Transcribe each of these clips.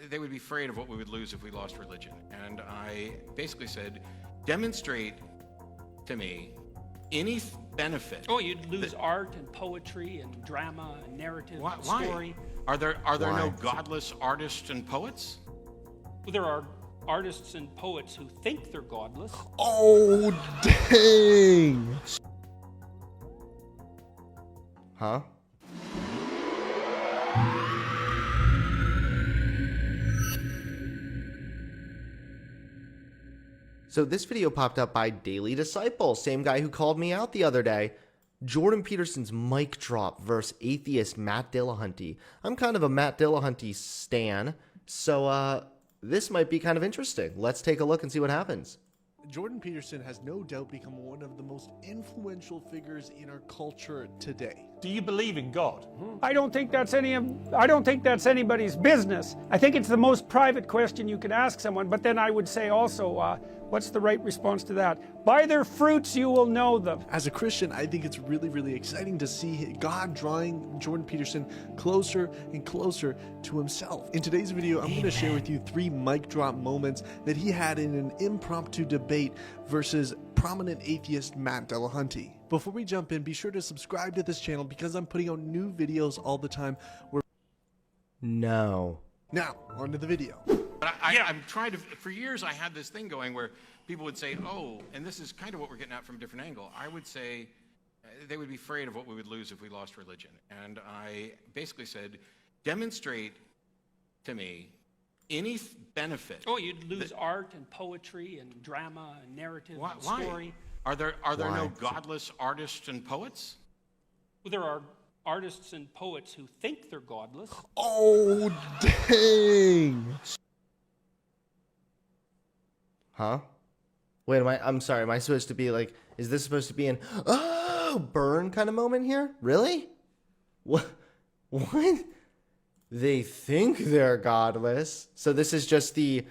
they would be afraid of what we would lose if we lost religion. And I basically said, demonstrate to me any benefit. Oh, you'd lose art and poetry and drama and narrative and story. Are there no godless artists and poets? Well, there are artists and poets who think they're godless. Oh, dang. Huh? So this video popped up by Daily Disciple, same guy who called me out the other day. Jordan Peterson's mic drop versus atheist Matt Dillahunty. I'm kind of a Matt Dillahunty stan, so this might be kind of interesting. Let's take a look and see what happens. Jordan Peterson has no doubt become one of the most influential figures in our culture today. Do you believe in God? I don't think that's anybody's business. I think it's the most private question you could ask someone, but then I would say also, what's the right response to that? By their fruits you will know them. As a Christian, I think it's really, really exciting to see God drawing Jordan Peterson closer and closer to himself. In today's video, I'm going to share with you 3 mic drop moments that he had in an impromptu debate versus prominent atheist Matt Dillahunty. Before we jump in, be sure to subscribe to this channel because I'm putting out new videos all the time. No. Now, on to the video. But I'm trying to, for years I had this thing going where people would say, oh, and this is kind of what we're getting at from a different angle. I would say they would be afraid of what we would lose if we lost religion. And I basically said, demonstrate to me any benefit. Oh, you'd lose art and poetry and drama and narrative and story. Are there no godless artists and poets? Well, there are artists and poets who think they're godless. Oh, dang. Huh? Wait, I'm sorry, am I supposed to be like, is this supposed to be an, oh, burn kind of moment here? Really? What? They think they're godless. So this is just the,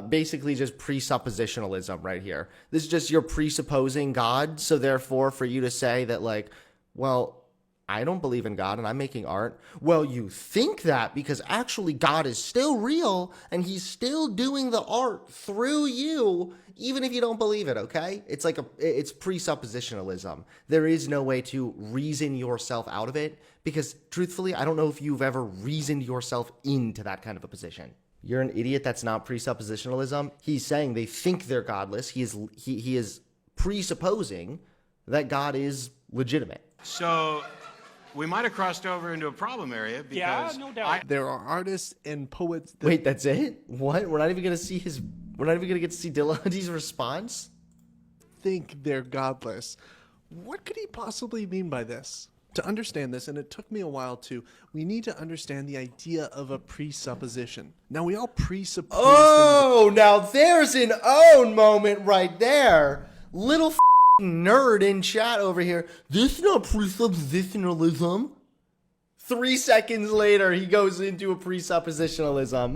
basically just presuppositionalism right here. This is just you're presupposing God. So therefore, for you to say that like, well, I don't believe in God and I'm making art. Well, you think that because actually God is still real and he's still doing the art through you, even if you don't believe it, okay? It's like it's presuppositionalism. There is no way to reason yourself out of it because truthfully, I don't know if you've ever reasoned yourself into that kind of a position. You're an idiot. That's not presuppositionalism. He's saying they think they're godless. He is presupposing that God is legitimate. So we might have crossed over into a problem area because Yeah, no doubt. There are artists and poets that Wait, that's it? What? We're not even going to see we're not even going to get to see Dillahunty's response? think they're godless. What could he possibly mean by this? To understand this, and it took me a while too, we need to understand the idea of a presupposition. Now, we all presuppose Oh, now there's an own moment right there. Little nerd in chat over here. This is not presuppositionalism. 3 seconds later, he goes into a presuppositionalism.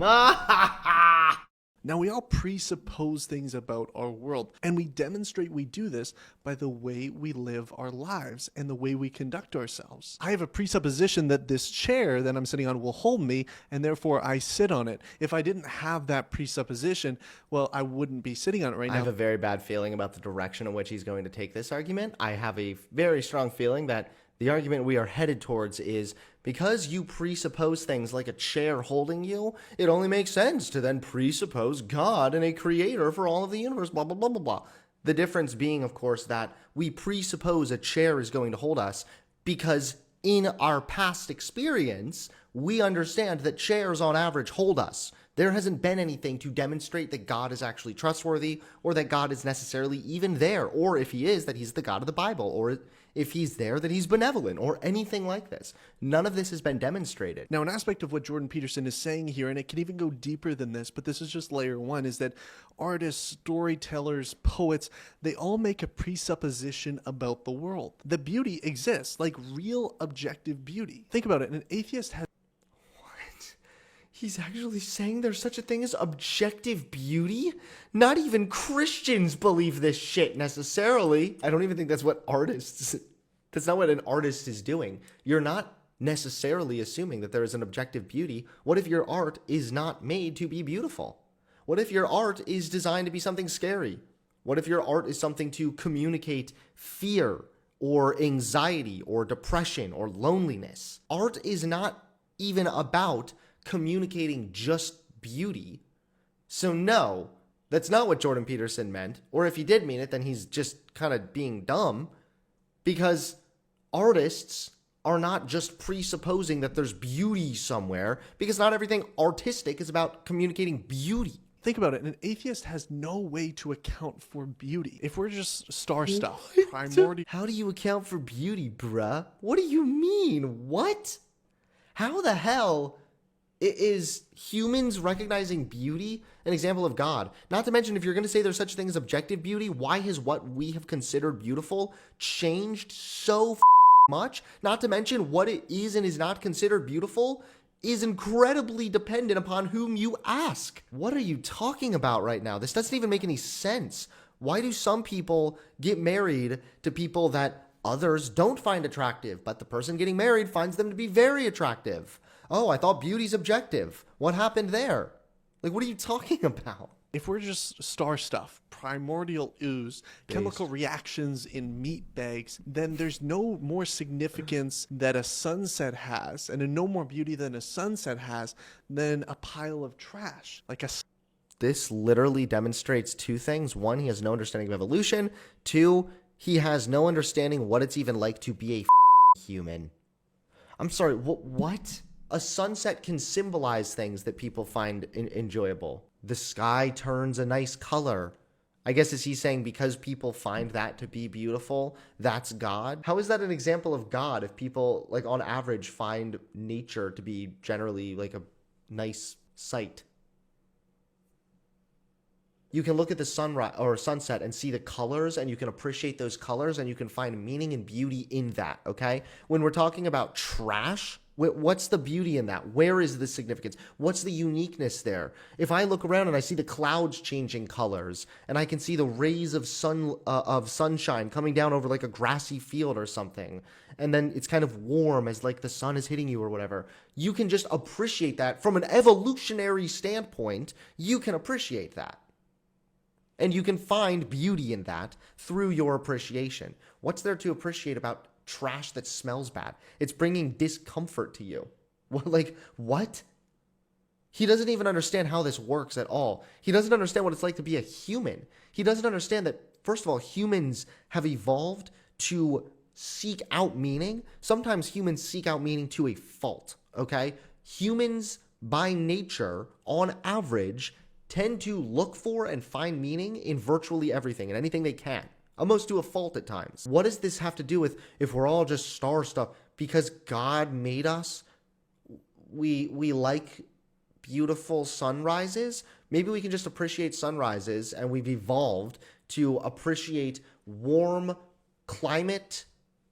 Now, we all presuppose things about our world, and we demonstrate we do this by the way we live our lives and the way we conduct ourselves. I have a presupposition that this chair that I'm sitting on will hold me, and therefore I sit on it. If I didn't have that presupposition, well, I wouldn't be sitting on it right now. I have a very bad feeling about the direction in which he's going to take this argument. I have a very strong feeling that the argument we are headed towards is because you presuppose things like a chair holding you, it only makes sense to then presuppose God and a creator for all of the universe, blah, blah, blah, blah, blah. The difference being, of course, that we presuppose a chair is going to hold us because in our past experience, we understand that chairs on average hold us. There hasn't been anything to demonstrate that God is actually trustworthy or that God is necessarily even there, or if he is, that he's the God of the Bible, or if he's there, that he's benevolent, or anything like this. None of this has been demonstrated. Now, an aspect of what Jordan Peterson is saying here, and it can even go deeper than this, but this is just layer one, is that artists, storytellers, poets, they all make a presupposition about the world. The beauty exists, like real objective beauty. Think about it, an atheist has He's actually saying there's such a thing as objective beauty? Not even Christians believe this shit necessarily. I don't even think that's what that's not what an artist is doing. You're not necessarily assuming that there is an objective beauty. What if your art is not made to be beautiful? What if your art is designed to be something scary? What if your art is something to communicate fear or anxiety or depression or loneliness? Art is not even about communicating just beauty. So no, that's not what Jordan Peterson meant. Or if he did mean it, then he's just kind of being dumb, because artists are not just presupposing that there's beauty somewhere, because not everything artistic is about communicating beauty. Think about it. An atheist has no way to account for beauty. If we're just star stuff, primordial. How do you account for beauty, bruh? What do you mean? What? How the hell is humans recognizing beauty an example of God? Not to mention, if you're going to say there's such a thing as objective beauty, why has what we have considered beautiful changed so much? Not to mention, what it is and is not considered beautiful is incredibly dependent upon whom you ask. What are you talking about right now? This doesn't even make any sense. Why do some people get married to people that others don't find attractive, but the person getting married finds them to be very attractive? Oh, I thought beauty's objective. What happened there? Like, what are you talking about? If we're just star stuff, primordial ooze, chemical reactions in meat bags, then there's no more significance that a sunset has, and no more beauty than a sunset has, than a pile of trash. This literally demonstrates two things. One, he has no understanding of evolution. Two, he has no understanding what it's even like to be a human. I'm sorry, what? A sunset can symbolize things that people find enjoyable. The sky turns a nice color. I guess is he saying because people find that to be beautiful, that's God? How is that an example of God if people, like, on average find nature to be generally like a nice sight? You can look at the sunrise or sunset and see the colors, and you can appreciate those colors, and you can find meaning and beauty in that, okay? When we're talking about trash, what's the beauty in that? Where is the significance? What's the uniqueness there? If I look around and I see the clouds changing colors, and I can see the rays of sunshine coming down over like a grassy field or something, and then it's kind of warm as like the sun is hitting you or whatever, you can just appreciate that from an evolutionary standpoint. You can appreciate that. And you can find beauty in that through your appreciation. What's there to appreciate about trash that smells bad? It's bringing discomfort to you. Like, what? He doesn't even understand how this works at all. He doesn't understand what it's like to be a human. He doesn't understand that, first of all, humans have evolved to seek out meaning. Sometimes humans seek out meaning to a fault, okay? Humans, by nature, on average, tend to look for and find meaning in virtually everything and anything they can, almost to a fault at times. What does this have to do with if we're all just star stuff? Because God made us, we like beautiful sunrises? Maybe we can just appreciate sunrises, and we've evolved to appreciate warm climate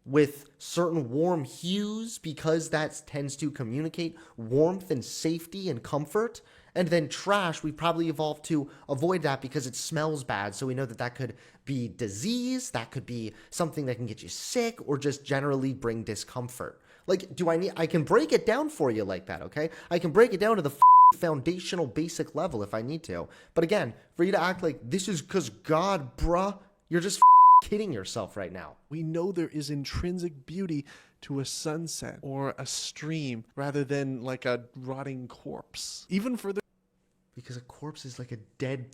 with certain warm hues because that tends to communicate warmth and safety and comfort. And then trash, we probably evolved to avoid that because it smells bad. So we know that that could be disease, that could be something that can get you sick, or just generally bring discomfort. Like, I can break it down for you like that, okay? I can break it down to the foundational basic level if I need to. But again, for you to act like this is because God, bruh, you're just kidding yourself right now. We know there is intrinsic beauty to a sunset or a stream rather than like a rotting corpse. Even further. Because a corpse is like a dead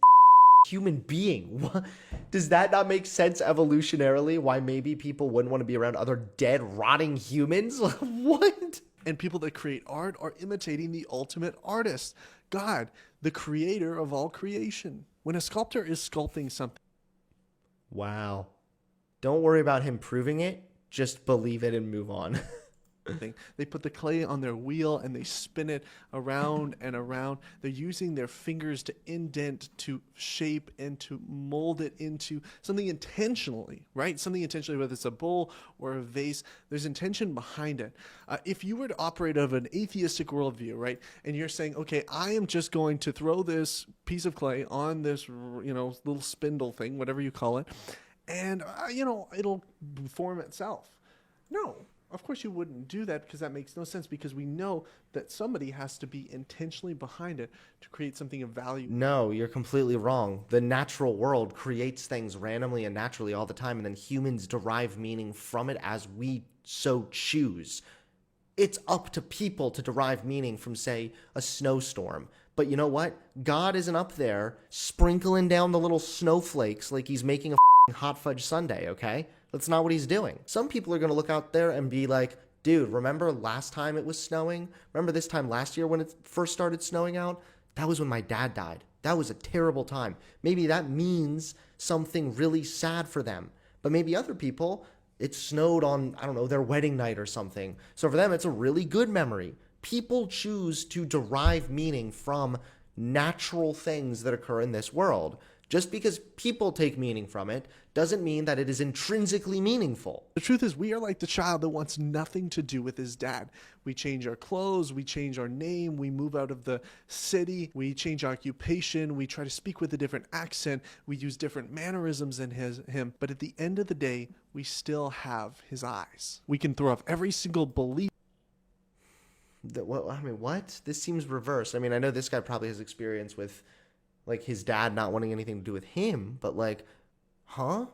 human being. What? Does that not make sense evolutionarily? Why maybe people wouldn't want to be around other dead, rotting humans? What? And people that create art are imitating the ultimate artist, God, the creator of all creation. When a sculptor is sculpting something. Wow. Don't worry about him proving it. Just believe it and move on. They put the clay on their wheel and they spin it around and around. They're using their fingers to indent, to shape, and to mold it into something intentionally, right? Something intentionally, whether it's a bowl or a vase, there's intention behind it. If you were to operate out of an atheistic worldview, right, and you're saying, okay, I am just going to throw this piece of clay on this, little spindle thing, whatever you call it, and, it'll form itself. No. Of course you wouldn't do that, because that makes no sense, because we know that somebody has to be intentionally behind it to create something of value. No, you're completely wrong. The natural world creates things randomly and naturally all the time, and then humans derive meaning from it as we so choose. It's up to people to derive meaning from, say, a snowstorm. But you know what? God isn't up there sprinkling down the little snowflakes like he's making a hot fudge sundae, okay? That's not what he's doing. Some people are going to look out there and be like, dude, remember last time it was snowing? Remember this time last year when it first started snowing out? That was when my dad died. That was a terrible time. Maybe that means something really sad for them. But maybe other people, it snowed on, I don't know, their wedding night or something. So for them, it's a really good memory. People choose to derive meaning from natural things that occur in this world. Just because people take meaning from it doesn't mean that it is intrinsically meaningful. The truth is, we are like the child that wants nothing to do with his dad. We change our clothes, we change our name, we move out of the city, we change our occupation, we try to speak with a different accent, we use different mannerisms than him, but at the end of the day, we still have his eyes. We can throw off every single belief. What? This seems reversed. I mean, I know this guy probably has experience with like his dad not wanting anything to do with him, but like, huh?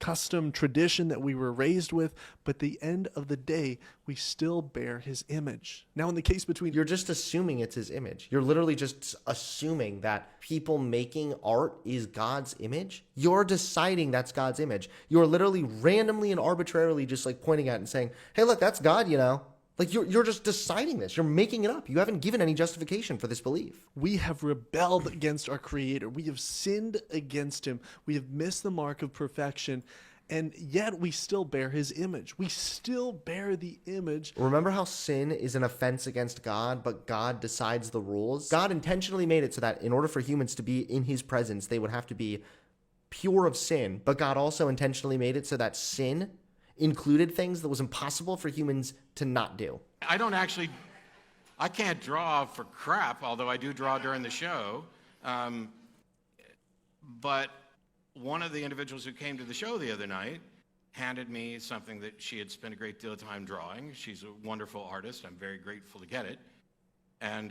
Custom, tradition that we were raised with, but at the end of the day, we still bear his image. Now, in the case between... You're just assuming it's his image. You're literally just assuming that people making art is God's image. You're deciding that's God's image. You're literally randomly and arbitrarily just like pointing at it and saying, hey, look, that's God, you know? Like, you're just deciding this. You're making it up. You haven't given any justification for this belief. We have rebelled against our Creator. We have sinned against him. We have missed the mark of perfection. And yet we still bear his image. We still bear the image. Remember how sin is an offense against God, but God decides the rules? God intentionally made it so that in order for humans to be in his presence, they would have to be pure of sin. But God also intentionally made it so that sin included things that was impossible for humans to not do. I can't draw for crap, although I do draw during the show. But one of the individuals who came to the show the other night handed me something that she had spent a great deal of time drawing. She's a wonderful artist. I'm very grateful to get it. And,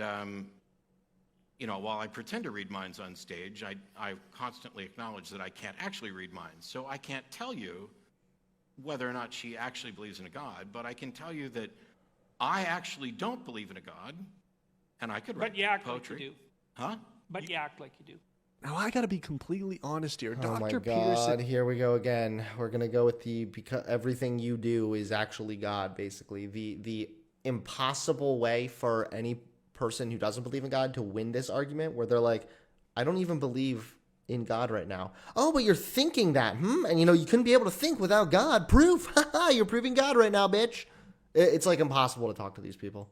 while I pretend to read minds on stage, I constantly acknowledge that I can't actually read minds. So I can't tell you whether or not she actually believes in a God, but I can tell you that I actually don't believe in a God, and I could write But you act poetry. like you do. Huh? But you act like you do. Now, I got to be completely honest here. Oh my Dr. God, Peterson... here we go again. We're going to go with because everything you do is actually God, basically. The impossible way for any person who doesn't believe in God to win this argument, where they're like, I don't even believe in God right now. Oh, but you're thinking that, And you couldn't be able to think without God. Proof. You're proving God right now, bitch. It's like impossible to talk to these people.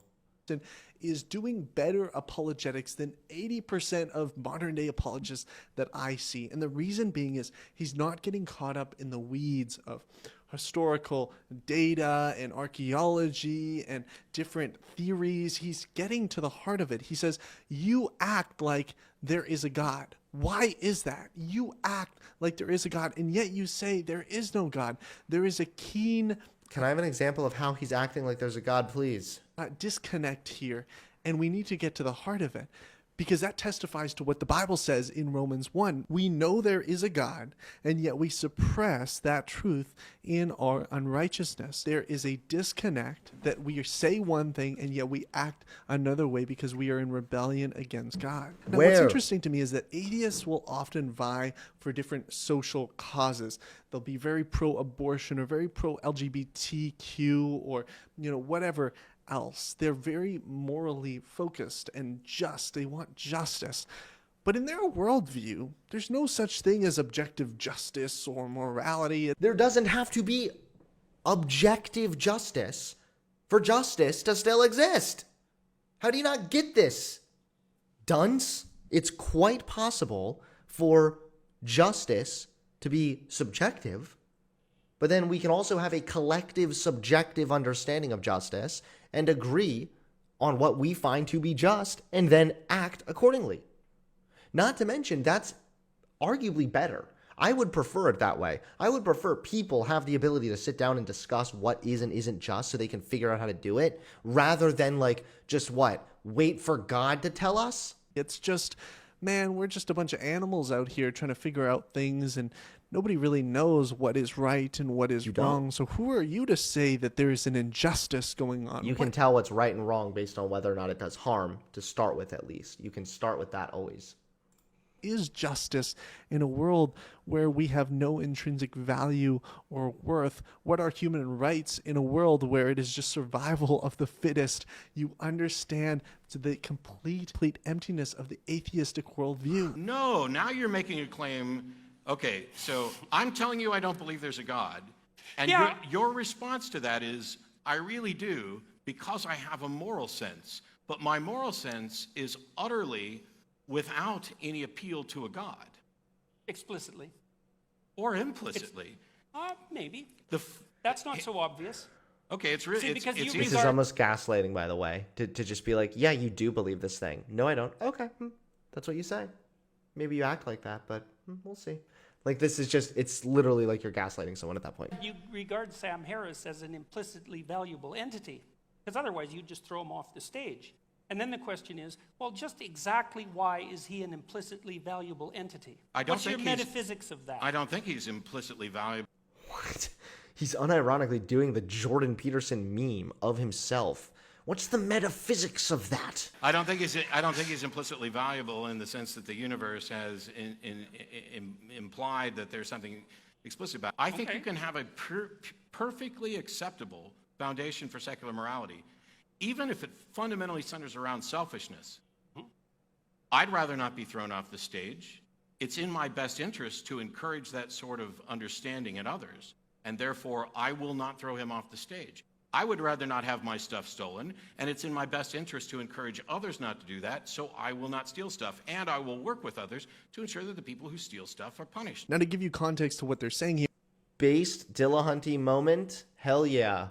Is doing better apologetics than 80% of modern day apologists that I see. And the reason being is he's not getting caught up in the weeds of historical data and archaeology and different theories. He's getting to the heart of it. He says, you act like there is a God. Why is that? You act like there is a God, and yet you say there is no God. There is a keen... Can I have an example of how he's acting like there's a God, please? Disconnect here, and we need to get to the heart of it, because that testifies to what the Bible says in Romans 1. We know there is a God, and yet we suppress that truth in our unrighteousness. There is a disconnect that we say one thing, and yet we act another way because we are in rebellion against God. Now, what's interesting to me is that atheists will often vie for different social causes. They'll be very pro-abortion or very pro-LGBTQ or, whatever else. They're very morally focused and just. They want justice. But in their worldview, there's no such thing as objective justice or morality. There doesn't have to be objective justice for justice to still exist. How do you not get this, dunce? It's quite possible for justice to be subjective, but then we can also have a collective subjective understanding of justice and agree on what we find to be just and then act accordingly. Not to mention, that's arguably better. I would prefer it that way. I would prefer people have the ability to sit down and discuss what is and isn't just so they can figure out how to do it, rather than like just wait for God to tell us. It's just, man, we're just a bunch of animals out here trying to figure out things, and nobody really knows what is right and what is wrong. So who are you to say that there is an injustice going on? You can tell what's right and wrong based on whether or not it does harm, to start with at least. You can start with that always. Is justice in a world where we have no intrinsic value or worth? What are human rights in a world where it is just survival of the fittest? You understand the complete emptiness of the atheistic worldview. No, now you're making a claim. Okay, so I'm telling you I don't believe there's a God. And your response to that is, I really do, because I have a moral sense. But my moral sense is utterly without any appeal to a God. Explicitly. Or implicitly. Maybe. That's not so obvious. Okay, it's really it's because easy. This is almost gaslighting, by the way, to just be like, yeah, you do believe this thing. No, I don't. Okay, that's what you say. Maybe you act like that, but we'll see. Like, this is just, it's literally like you're gaslighting someone at that point. You regard Sam Harris as an implicitly valuable entity, because otherwise you'd just throw him off the stage. And then the question is, well, just exactly why is he an implicitly valuable entity? What's your metaphysics of that? I don't think he's implicitly valuable. What? He's unironically doing the Jordan Peterson meme of himself. What's the metaphysics of that? I don't think he's implicitly valuable in the sense that the universe has implied that there's something explicit about it. I think you can have a perfectly acceptable foundation for secular morality, even if it fundamentally centers around selfishness. I'd rather not be thrown off the stage. It's in my best interest to encourage that sort of understanding in others, and therefore I will not throw him off the stage. I would rather not have my stuff stolen, and it's in my best interest to encourage others not to do that, so I will not steal stuff, and I will work with others to ensure that the people who steal stuff are punished. Now, to give you context to what they're saying here, Based Dillahunty moment? Hell yeah.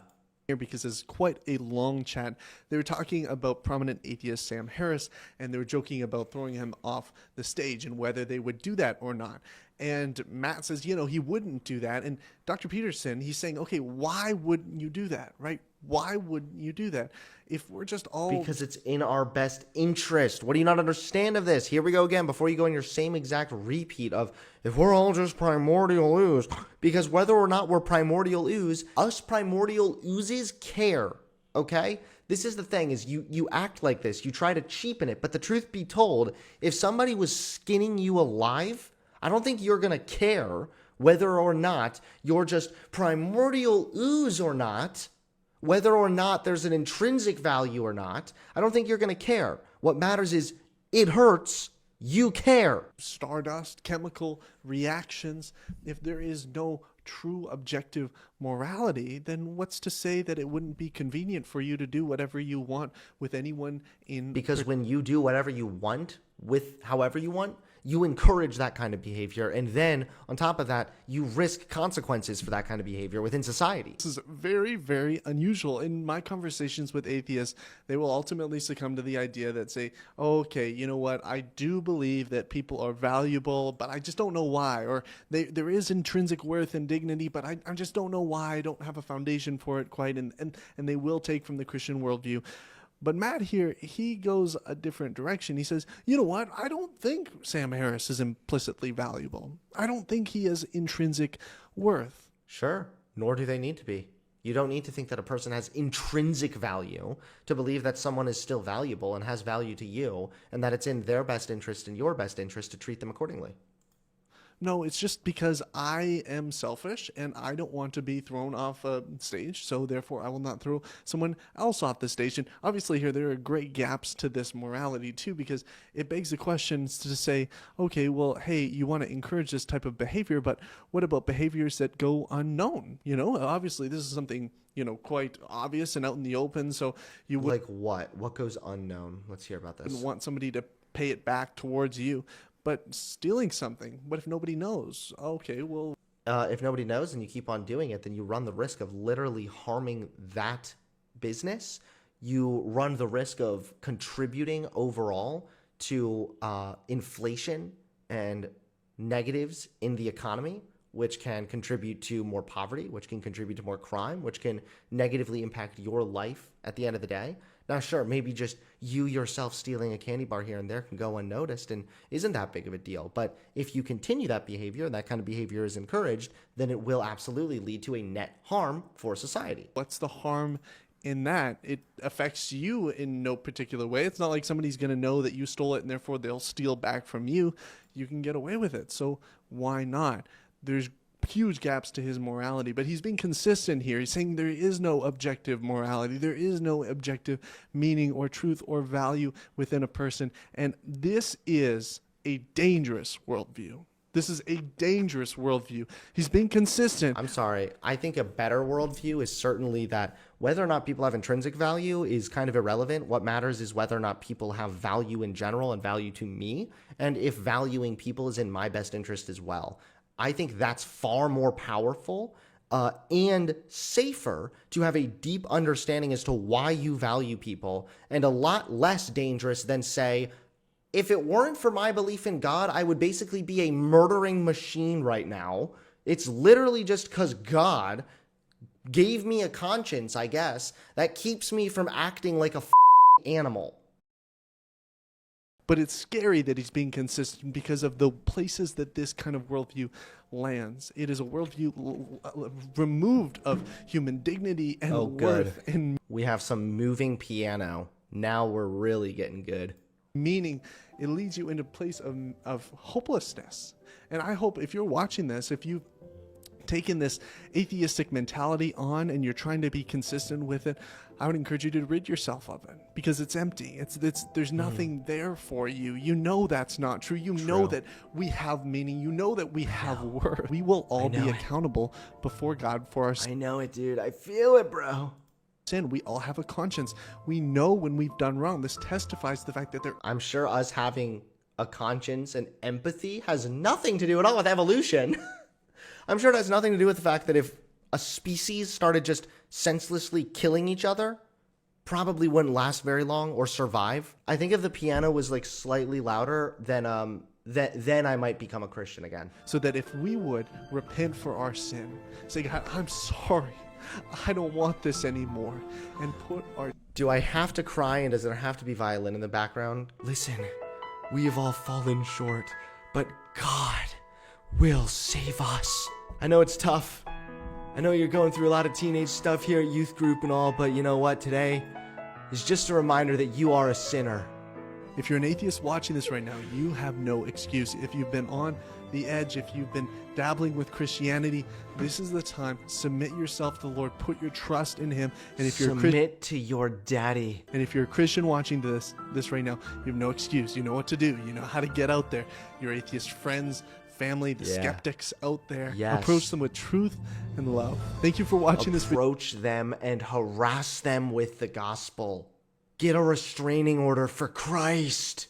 Because it's quite a long chat. They were talking about prominent atheist Sam Harris, and they were joking about throwing him off the stage and whether they would do that or not. And Matt says, you know, he wouldn't do that. And Dr. Peterson, he's saying, okay, why wouldn't you do that, right? Why wouldn't you do that? If we're just all... Because it's in our best interest. What do you not understand of this? Here we go again, before you go in your same exact repeat of, if we're all just primordial ooze. Because whether or not we're primordial ooze, us primordial oozes care, okay? This is the thing, is you act like this. You try to cheapen it. But the truth be told, if somebody was skinning you alive, I don't think you're going to care whether or not you're just primordial ooze or not. Whether or not there's an intrinsic value or not, I don't think you're going to care. What matters is it hurts, you care. Stardust, chemical reactions. If there is no true objective morality, then what's to say that it wouldn't be convenient for you to do whatever you want with anyone in... Because when you do whatever you want with however you want, you encourage that kind of behavior. And then on top of that, you risk consequences for that kind of behavior within society. This is very, very unusual. In my conversations with atheists, they will ultimately succumb to the idea that say, oh, okay, you know what? I do believe that people are valuable, but I just don't know why. Or there is intrinsic worth and dignity, but I just don't know why. I don't have a foundation for it quite. And they will take from the Christian worldview. But Matt here, he goes a different direction. He says, you know what? I don't think Sam Harris is implicitly valuable. I don't think he has intrinsic worth. Sure, nor do they need to be. You don't need to think that a person has intrinsic value to believe that someone is still valuable and has value to you, and that it's in their best interest and your best interest to treat them accordingly. No, it's just because I am selfish and I don't want to be thrown off a stage, so therefore I will not throw someone else off the stage. And obviously here there are great gaps to this morality too, because it begs the question to say, okay, well, hey, you want to encourage this type of behavior, but what about behaviors that go unknown? You know, obviously this is something, you know, quite obvious and out in the open, so you would... Like what? What goes unknown? Let's hear about this. Want somebody to pay it back towards you. But stealing something, what if nobody knows? Okay, well... if nobody knows and you keep on doing it, then you run the risk of literally harming that business. You run the risk of contributing overall to inflation and negatives in the economy, which can contribute to more poverty, which can contribute to more crime, which can negatively impact your life at the end of the day. Now, sure, maybe just you yourself stealing a candy bar here and there can go unnoticed and isn't that big of a deal. But if you continue that behavior, and that kind of behavior is encouraged, then it will absolutely lead to a net harm for society. What's the harm in that? It affects you in no particular way. It's not like somebody's going to know that you stole it and therefore they'll steal back from you. You can get away with it. So why not? There's huge gaps to his morality, but he's being consistent here. He's saying there is no objective morality. There is no objective meaning or truth or value within a person. And this is a dangerous worldview. This is a dangerous worldview. He's being consistent. I'm sorry. I think a better worldview is certainly that whether or not people have intrinsic value is kind of irrelevant. What matters is whether or not people have value in general and value to me, and if valuing people is in my best interest as well. I think that's far more powerful and safer to have a deep understanding as to why you value people, and a lot less dangerous than, say, if it weren't for my belief in God, I would basically be a murdering machine right now. It's literally just because God gave me a conscience, I guess, that keeps me from acting like a animal. But it's scary that he's being consistent because of the places that this kind of worldview lands. It is a worldview removed of human dignity and worth and we have some moving piano. Now we're really getting good. meaning. It leads you into a place of hopelessness. And I hope if you're watching this, if you've taken this atheistic mentality on and you're trying to be consistent with it, I would encourage you to rid yourself of it because it's empty. There's nothing there for you. You know that's not true. You know that we have meaning. You know that we have worth. We will all be accountable before God for our sin. I know it, dude. I feel it, bro. We all have a conscience. We know when we've done wrong. This testifies to the fact that I'm sure us having a conscience and empathy has nothing to do at all with evolution. I'm sure it has nothing to do with the fact that if a species started just senselessly killing each other, probably wouldn't last very long or survive. I think if the piano was like slightly louder, then I might become a Christian again. So that if we would repent for our sin, say, God, I'm sorry. I don't want this anymore. And put our... Do I have to cry and does there have to be violin in the background? Listen, we have all fallen short, but God will save us. I know it's tough. I know you're going through a lot of teenage stuff here at youth group and all, but you know what? Today is just a reminder that you are a sinner. If you're an atheist watching this right now, you have no excuse. If you've been on the edge, if you've been dabbling with Christianity, this is the time. Submit yourself to the Lord. Put your trust in Him. And if you're submit to your daddy. And if you're a Christian watching this right now, you have no excuse. You know what to do. You know how to get out there. Your atheist friends, family, the skeptics out there. Approach them with truth and love. Thank you for watching this video. Approach them and harass them with the gospel. Get a restraining order for Christ.